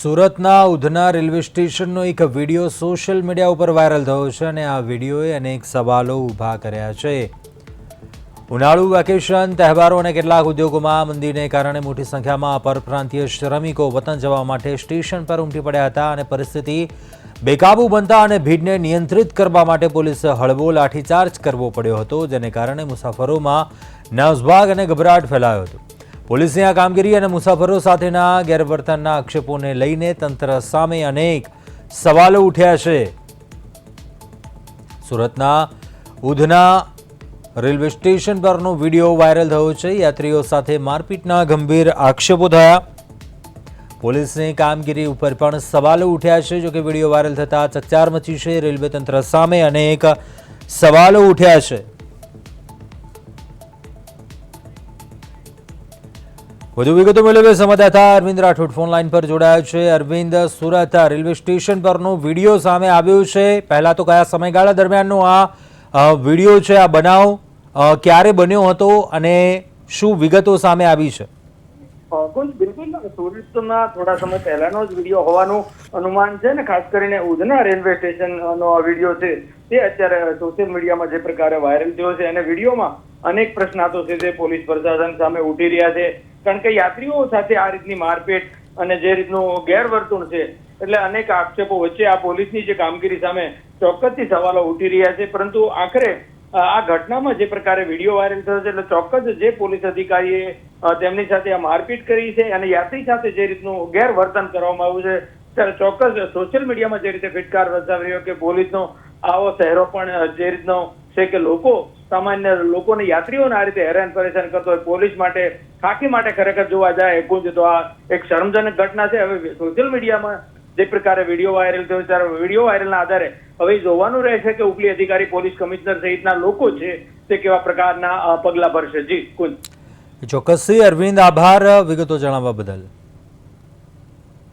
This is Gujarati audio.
સુરતના ઉધના રેલવે સ્ટેશનનો એક વિડીયો સોશિયલ મીડિયા ઉપર વાયરલ થયો છે અને આ વિડીયોએ અનેક સવાલો ઊભા કર્યા છે। ઉનાળુ વેકેશન, તહેવારો અને કેટલાક ઉદ્યોગોમાં મંદીને કારણે મોટી સંખ્યામાં પરપ્રાંતીય શ્રમિકો વતન જવા માટે સ્ટેશન પર ઉમટી પડ્યા હતા અને પરિસ્થિતિ બેકાબૂ બનતા અને ભીડને નિયંત્રિત કરવા માટે પોલીસે હળવો લાઠીચાર્જ કરવો પડ્યો હતો, જેને કારણે મુસાફરોમાં નાસભાગ અને ગભરાટ ફેલાયો હતો। પોલીસની આ કામગીરી અને મુસાફરો સાથેના ગેરવર્તનના આક્ષેપોને લઈને તંત્ર સામે અનેક સવાલો ઉઠ્યા છે। સુરતના ઉધના રેલવે સ્ટેશન પરનો વિડીયો વાયરલ થયો છે। યાત્રીઓ સાથે મારપીટના ગંભીર આક્ષેપો થયા। પોલીસની કામગીરી ઉપર પણ સવાલો ઉઠ્યા છે। જોકે વિડીયો વાયરલ થતા ચકચાર મચી છે। રેલવે તંત્ર સામે અનેક સવાલો ઉઠ્યા છે। વધુ વિગતો મેળવે સંવાદદાતા અરવિંદ રાઠોડ ફોન લાઈન પર જોડાયા છે। અરવિંદ, સુરત રેલવે સ્ટેશન પરનો વિડીયો સામે આવ્યો છે। પહેલા તો કયા સમયગાળા દરમિયાનનો આ વિડીયો છે, આ બનાવ ક્યારે બન્યો હતો અને શું વિગતો સામે આવી છે? બિલકુલ, સુરતના થોડા સમય પહેલાનો જ વિડીયો હોવાનું અનુમાન છે ને ખાસ કરીને ઉધના રેલવે સ્ટેશનનો આ વિડીયો છે તે અત્યારે સોશિયલ મીડિયામાં જે પ્રકારે વાયરલ થયો છે અને વિડીયોમાં અનેક પ્રશ્નાર્થો છે તે પોલીસ પ્રશાસન સામે ઉઠી રહ્યા છે, કારણ કે યાત્રીઓ સાથે આ રીતની મારપીટ અને જે રીતનું ગેરવર્તણૂક છે એટલે અનેક આક્ષેપો વચ્ચે આ પોલીસની જે કામગીરી સામે ચોક્કસથી સવાલો ઉઠી રહ્યા છે। પરંતુ આખરે આ ઘટનામાં જે પ્રકારે વિડીયો વાયરલ થયો છે એટલે ચોક્કસ જે પોલીસ અધિકારીએ તેમની સાથે આ મારપીટ કરી છે અને યાત્રી સાથે જે રીતનું ગેરવર્તન કરવામાં આવ્યું છે ત્યારે ચોક્કસ સોશિયલ મીડિયામાં જે રીતે ફિટકાર વરસાવી રહ્યો કે પોલીસનો આવો ચહેરો પણ જે રીતનો છે કે સામાન્ય લોકોને, યાત્રીઓને આ રીતે હેરાન પરેશાન કરતો હોય પોલીસ માટે, ખાકી માટે ખરેખર જોવા જાય ગુંજ તો આ એક શરમજનક ઘટના છે। હવે સોશિયલ મીડિયામાં જે પ્રકારે વિડીયો વાયરલ થયો ત્યારે વિડીયો વાયરલના આધારે હવે જોવાનું રહેશે કે ઉપલી અધિકારી, પોલીસ કમિશનર સહિતના લોકો છે તે કેવા પ્રકારના પગલા ભરશે। જી કુંજ। ચોક્કસથી અરવિંદ, આભાર વિગતો જણાવવા બદલ।